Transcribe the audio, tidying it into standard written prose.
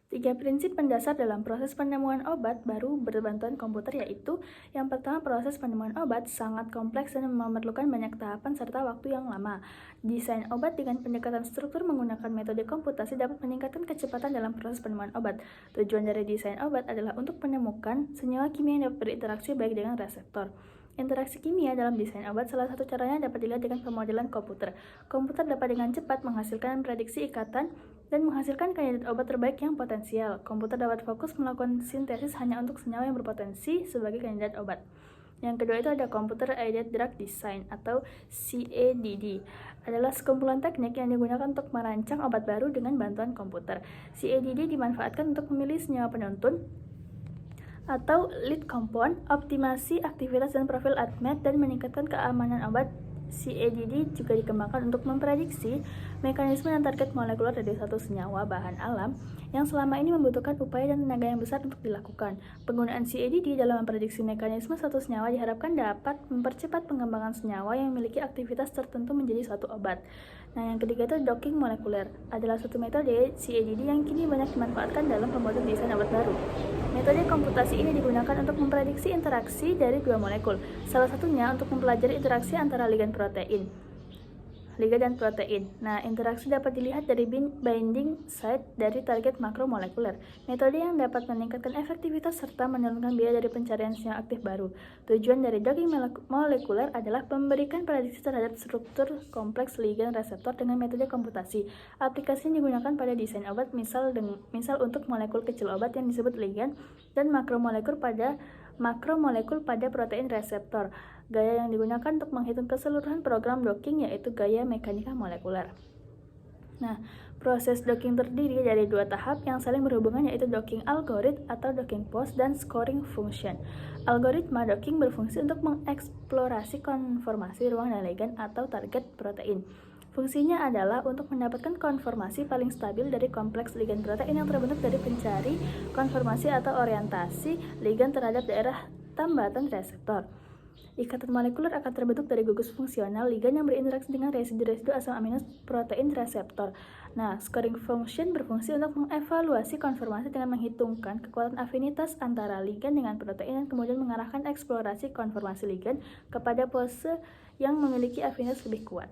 Tiga prinsip mendasar dalam proses penemuan obat baru berbantuan komputer yaitu yang pertama, proses penemuan obat sangat kompleks dan memerlukan banyak tahapan serta waktu yang lama. Desain obat dengan pendekatan struktur menggunakan metode komputasi dapat meningkatkan kecepatan dalam proses penemuan obat. Tujuan dari desain obat adalah untuk menemukan senyawa kimia yang dapat berinteraksi baik dengan reseptor. Interaksi kimia dalam desain obat salah satu caranya dapat dilihat dengan pemodelan komputer. Komputer dapat dengan cepat menghasilkan prediksi ikatan dan menghasilkan kandidat obat terbaik yang potensial. Komputer dapat fokus melakukan sintesis hanya untuk senyawa yang berpotensi sebagai kandidat obat. Yang kedua itu ada Computer Aided Drug Design atau CADD. Adalah sekumpulan teknik yang digunakan untuk merancang obat baru dengan bantuan komputer. CADD dimanfaatkan untuk memilih senyawa penuntun atau lead compound, optimasi aktivitas dan profil ADMET, dan meningkatkan keamanan obat. CADD juga dikembangkan untuk memprediksi mekanisme dan target molekuler dari satu senyawa bahan alam yang selama ini membutuhkan upaya dan tenaga yang besar untuk dilakukan. Penggunaan CADD dalam memprediksi mekanisme satu senyawa diharapkan dapat mempercepat pengembangan senyawa yang memiliki aktivitas tertentu menjadi suatu obat. Nah, yang ketiga itu docking molekuler. Adalah suatu metode CADD yang kini banyak dimanfaatkan dalam pembuatan desain obat baru. Metode komputasi ini digunakan untuk memprediksi interaksi dari dua molekul, salah satunya untuk mempelajari interaksi antara ligan dan protein. Nah, interaksi dapat dilihat dari binding site dari target makromolekuler. Metode yang dapat meningkatkan efektivitas serta menurunkan biaya dari pencarian senyawa aktif baru. Tujuan dari docking molekuler adalah memberikan prediksi terhadap struktur kompleks ligan reseptor dengan metode komputasi. Aplikasi yang digunakan pada desain obat misal untuk molekul kecil obat yang disebut ligan dan makromolekul pada protein reseptor. Gaya yang digunakan untuk menghitung keseluruhan program docking yaitu gaya mekanika molekuler. Nah, proses docking terdiri dari dua tahap yang saling berhubungan yaitu docking algorithm atau docking post dan scoring function. Algoritma docking berfungsi untuk mengeksplorasi konformasi ruang dan ligand atau target protein. Fungsinya adalah untuk mendapatkan konformasi paling stabil dari kompleks ligan protein yang terbentuk dari pencari konformasi atau orientasi ligan terhadap daerah tambatan reseptor. Ikatan molekuler akan terbentuk dari gugus fungsional ligan yang berinteraksi dengan residu-residu asam amino protein reseptor. Nah, scoring function berfungsi untuk mengevaluasi konformasi dengan menghitungkan kekuatan afinitas antara ligan dengan protein dan kemudian mengarahkan eksplorasi konformasi ligan kepada pose yang memiliki afinitas lebih kuat.